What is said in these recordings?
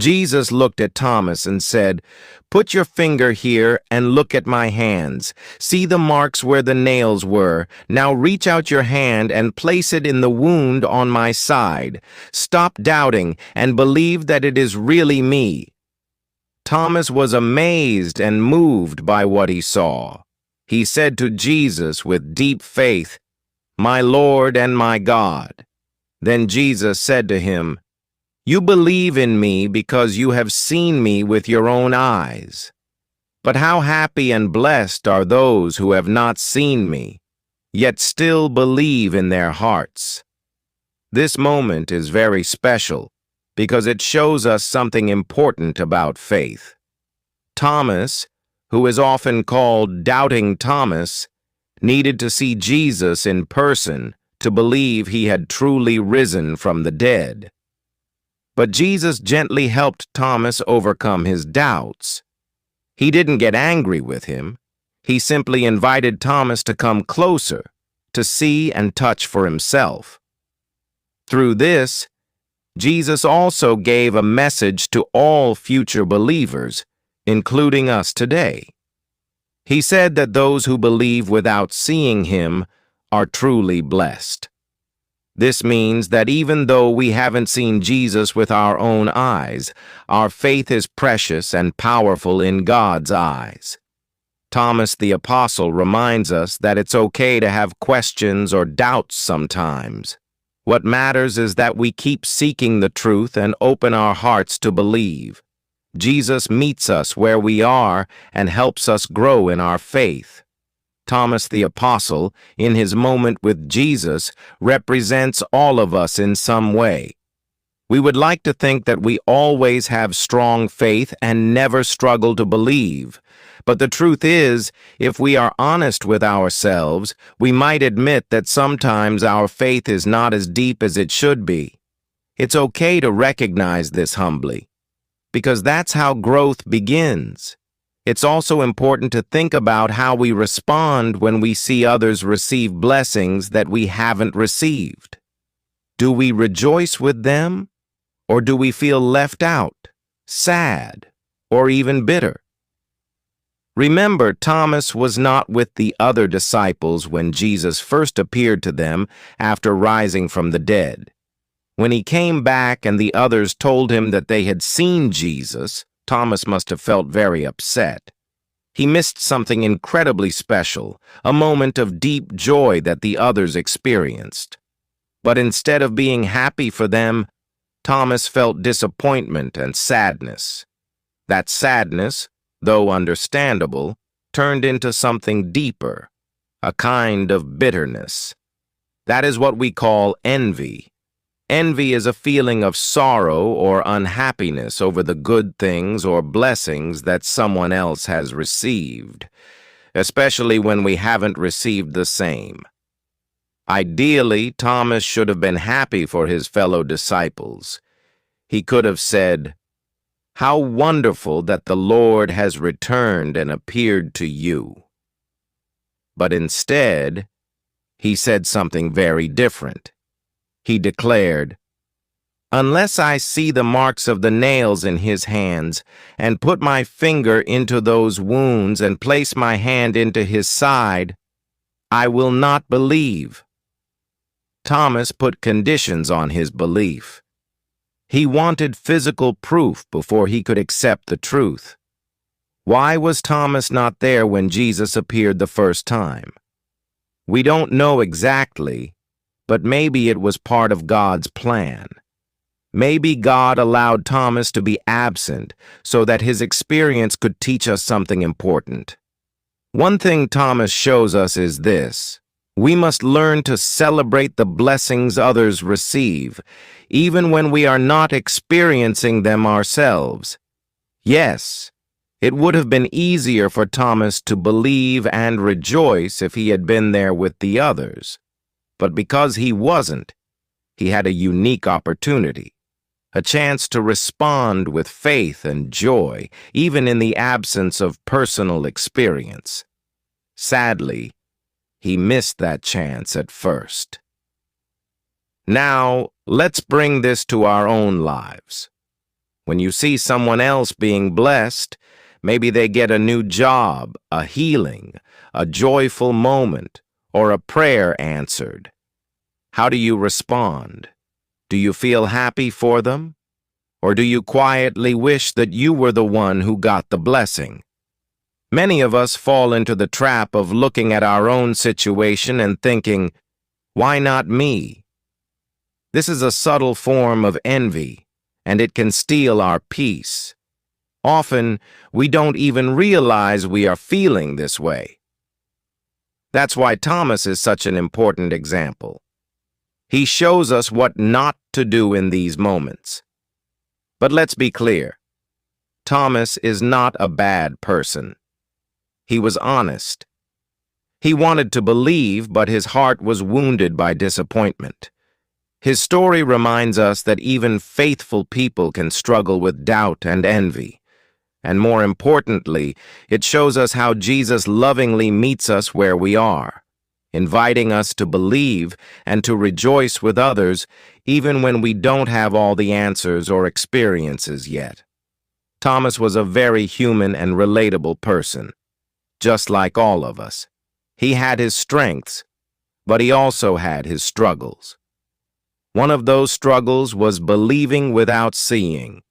Jesus looked at Thomas and said, "Put your finger here and look at my hands. See the marks where the nails were. Now reach out your hand and place it in the wound on my side. Stop doubting and believe that it is really me." Thomas was amazed and moved by what he saw. He said to Jesus with deep faith, "My Lord and my God." Then Jesus said to him, "You believe in me because you have seen me with your own eyes. But how happy and blessed are those who have not seen me, yet still believe in their hearts." This moment is very special because it shows us something important about faith. Thomas, who is often called Doubting Thomas, needed to see Jesus in person to believe he had truly risen from the dead. But Jesus gently helped Thomas overcome his doubts. He didn't get angry with him. He simply invited Thomas to come closer, to see and touch for himself. Through this, Jesus also gave a message to all future believers, including us today. He said that those who believe without seeing him are truly blessed. This means that even though we haven't seen Jesus with our own eyes, our faith is precious and powerful in God's eyes. Thomas the Apostle reminds us that it's okay to have questions or doubts sometimes. What matters is that we keep seeking the truth and open our hearts to believe. Jesus meets us where we are and helps us grow in our faith. Thomas the Apostle, in his moment with Jesus, represents all of us in some way. We would like to think that we always have strong faith and never struggle to believe. But the truth is, if we are honest with ourselves, we might admit that sometimes our faith is not as deep as it should be. It's okay to recognize this humbly, because that's how growth begins. It's also important to think about how we respond when we see others receive blessings that we haven't received. Do we rejoice with them, or do we feel left out, sad, or even bitter? Remember, Thomas was not with the other disciples when Jesus first appeared to them after rising from the dead. When he came back and the others told him that they had seen Jesus, Thomas must have felt very upset. He missed something incredibly special, a moment of deep joy that the others experienced. But instead of being happy for them, Thomas felt disappointment and sadness. That sadness, though understandable, turned into something deeper, a kind of bitterness. That is what we call envy. Envy is a feeling of sorrow or unhappiness over the good things or blessings that someone else has received, especially when we haven't received the same. Ideally, Thomas should have been happy for his fellow disciples. He could have said, "How wonderful that the Lord has returned and appeared to you." But instead, he said something very different. He declared, "Unless I see the marks of the nails in his hands, and put my finger into those wounds and place my hand into his side, I will not believe." Thomas put conditions on his belief. He wanted physical proof before he could accept the truth. Why was Thomas not there when Jesus appeared the first time? We don't know exactly, but maybe it was part of God's plan. Maybe God allowed Thomas to be absent so that his experience could teach us something important. One thing Thomas shows us is this: we must learn to celebrate the blessings others receive, even when we are not experiencing them ourselves. Yes, it would have been easier for Thomas to believe and rejoice if he had been there with the others. But because he wasn't, he had a unique opportunity, a chance to respond with faith and joy, even in the absence of personal experience. Sadly, he missed that chance at first. Now, let's bring this to our own lives. When you see someone else being blessed, maybe they get a new job, a healing, a joyful moment, or a prayer answered. How do you respond? Do you feel happy for them? Or do you quietly wish that you were the one who got the blessing? Many of us fall into the trap of looking at our own situation and thinking, why not me? This is a subtle form of envy, and it can steal our peace. Often, we don't even realize we are feeling this way. That's why Thomas is such an important example. He shows us what not to do in these moments. But let's be clear. Thomas is not a bad person. He was honest. He wanted to believe, but his heart was wounded by disappointment. His story reminds us that even faithful people can struggle with doubt and envy. And more importantly, it shows us how Jesus lovingly meets us where we are, inviting us to believe and to rejoice with others even when we don't have all the answers or experiences yet. Thomas was a very human and relatable person, just like all of us. He had his strengths, but he also had his struggles. One of those struggles was believing without seeing.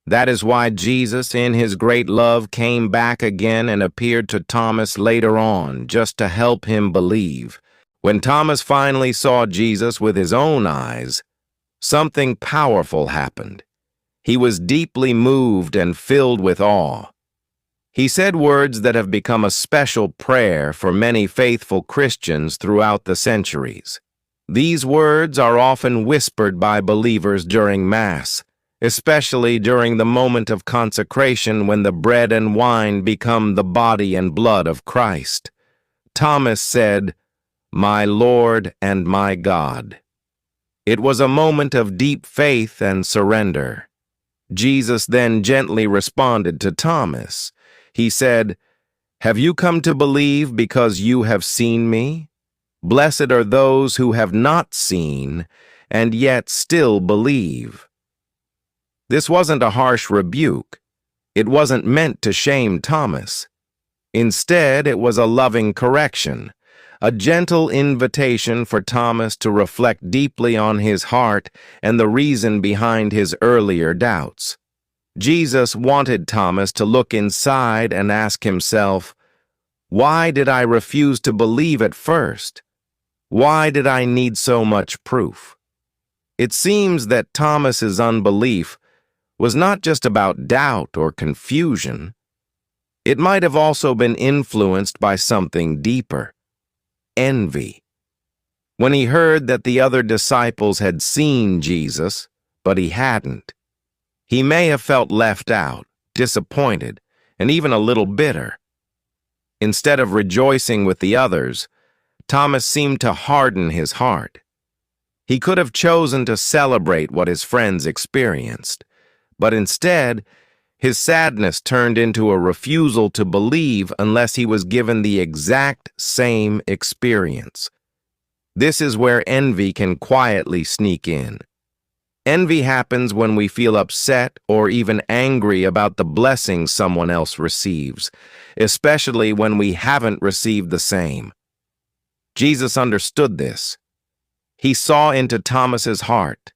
That is why Jesus, in his great love, came back again and appeared to Thomas later on, just to help him believe. When Thomas finally saw Jesus with his own eyes, something powerful happened. He was deeply moved and filled with awe. He said words that have become a special prayer for many faithful Christians throughout the centuries. These words are often whispered by believers during Mass, especially during the moment of consecration when the bread and wine become the body and blood of Christ. Thomas said, "My Lord and my God." It was a moment of deep faith and surrender. Jesus then gently responded to Thomas. He said, "Have you come to believe because you have seen me? Blessed are those who have not seen and yet still believe." This wasn't a harsh rebuke. It wasn't meant to shame Thomas. Instead, it was a loving correction, a gentle invitation for Thomas to reflect deeply on his heart and the reason behind his earlier doubts. Jesus wanted Thomas to look inside and ask himself, why did I refuse to believe at first? Why did I need so much proof? It seems that Thomas's unbelief was not just about doubt or confusion. It might have also been influenced by something deeper, envy. When he heard that the other disciples had seen Jesus, but he hadn't, he may have felt left out, disappointed, and even a little bitter. Instead of rejoicing with the others, Thomas seemed to harden his heart. He could have chosen to celebrate what his friends experienced, but instead, his sadness turned into a refusal to believe unless he was given the exact same experience. This is where envy can quietly sneak in. Envy happens when we feel upset or even angry about the blessings someone else receives, especially when we haven't received the same. Jesus understood this. He saw into Thomas's heart,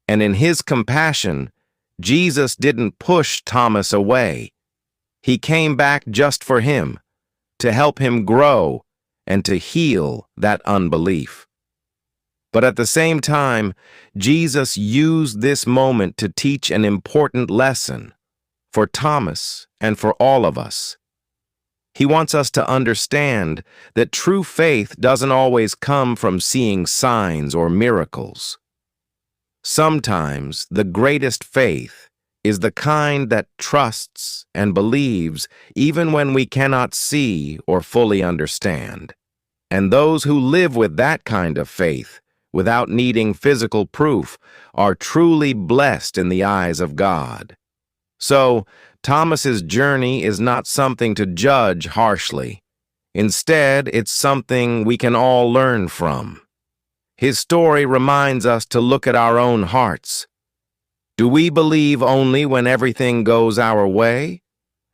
and in his compassion, Jesus didn't push Thomas away. He came back just for him, to help him grow and to heal that unbelief. But at the same time, Jesus used this moment to teach an important lesson for Thomas and for all of us. He wants us to understand that true faith doesn't always come from seeing signs or miracles. Sometimes the greatest faith is the kind that trusts and believes even when we cannot see or fully understand. And those who live with that kind of faith, without needing physical proof, are truly blessed in the eyes of God. So, Thomas's journey is not something to judge harshly. Instead, it's something we can all learn from. His story reminds us to look at our own hearts. Do we believe only when everything goes our way?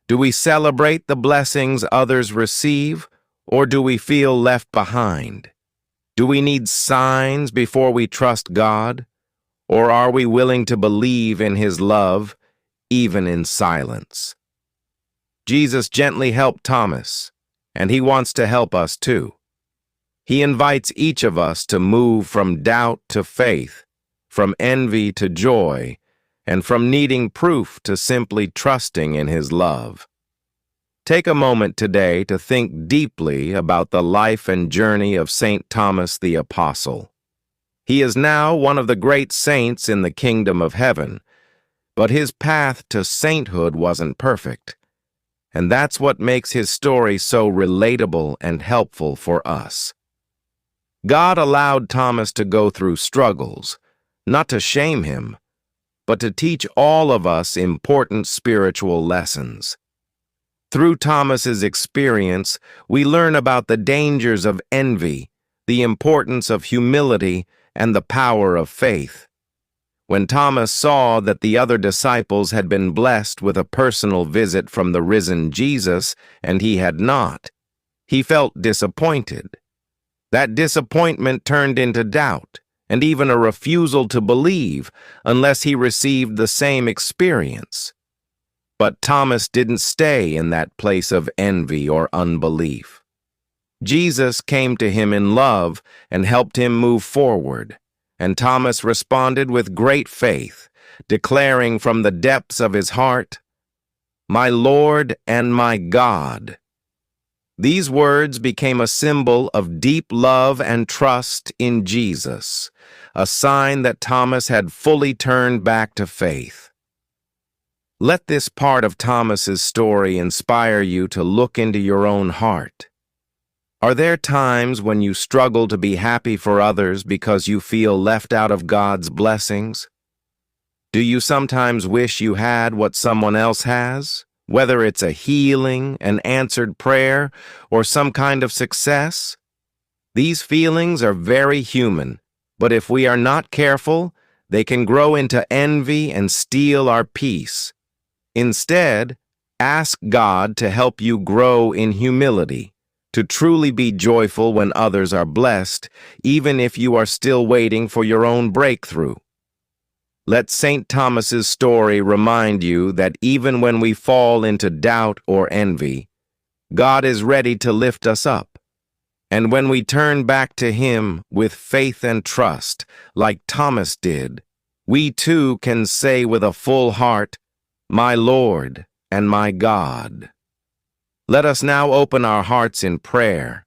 Do we celebrate the blessings others receive, or do we feel left behind? Do we need signs before we trust God, or are we willing to believe in His love, even in silence? Jesus gently helped Thomas, and He wants to help us too. He invites each of us to move from doubt to faith, from envy to joy, and from needing proof to simply trusting in His love. Take a moment today to think deeply about the life and journey of St. Thomas the Apostle. He is now one of the great saints in the kingdom of heaven, but his path to sainthood wasn't perfect, and that's what makes his story so relatable and helpful for us. God allowed Thomas to go through struggles, not to shame him, but to teach all of us important spiritual lessons. Through Thomas's experience, we learn about the dangers of envy, the importance of humility, and the power of faith. When Thomas saw that the other disciples had been blessed with a personal visit from the risen Jesus, and he had not, he felt disappointed. That disappointment turned into doubt, and even a refusal to believe unless he received the same experience. But Thomas didn't stay in that place of envy or unbelief. Jesus came to him in love and helped him move forward, and Thomas responded with great faith, declaring from the depths of his heart, "My Lord and my God." These words became a symbol of deep love and trust in Jesus, a sign that Thomas had fully turned back to faith. Let this part of Thomas's story inspire you to look into your own heart. Are there times when you struggle to be happy for others because you feel left out of God's blessings? Do you sometimes wish you had what someone else has, whether it's a healing, an answered prayer, or some kind of success? These feelings are very human, but if we are not careful, they can grow into envy and steal our peace. Instead, ask God to help you grow in humility, to truly be joyful when others are blessed, even if you are still waiting for your own breakthrough. Let St. Thomas's story remind you that even when we fall into doubt or envy, God is ready to lift us up. And when we turn back to Him with faith and trust, like Thomas did, we too can say with a full heart, "My Lord and my God." Let us now open our hearts in prayer.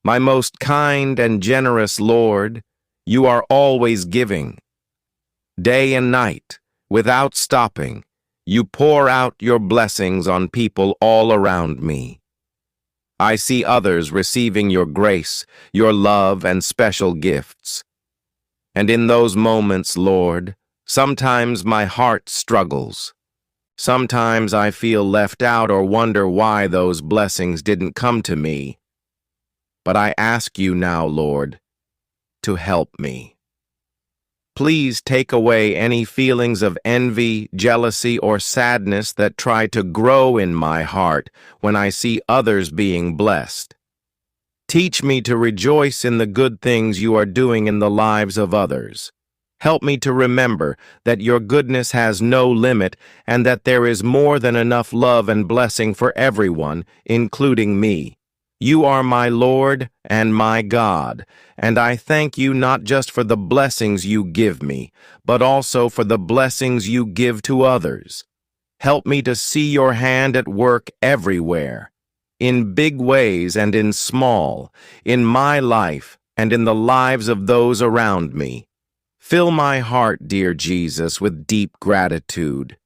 My most kind and generous Lord, you are always giving. Day and night, without stopping, you pour out your blessings on people all around me. I see others receiving your grace, your love, and special gifts. And in those moments, Lord, sometimes my heart struggles. Sometimes I feel left out or wonder why those blessings didn't come to me. But I ask you now, Lord, to help me. Please take away any feelings of envy, jealousy, or sadness that try to grow in my heart when I see others being blessed. Teach me to rejoice in the good things you are doing in the lives of others. Help me to remember that your goodness has no limit and that there is more than enough love and blessing for everyone, including me. You are my Lord and my God, and I thank you not just for the blessings you give me, but also for the blessings you give to others. Help me to see your hand at work everywhere, in big ways and in small, in my life and in the lives of those around me. Fill my heart, dear Jesus, with deep gratitude.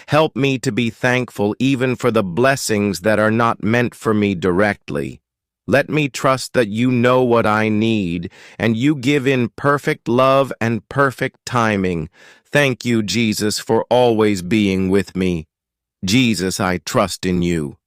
Help me to be thankful even for the blessings that are not meant for me directly. Let me trust that you know what I need, and you give in perfect love and perfect timing. Thank you, Jesus, for always being with me. Jesus, I trust in you.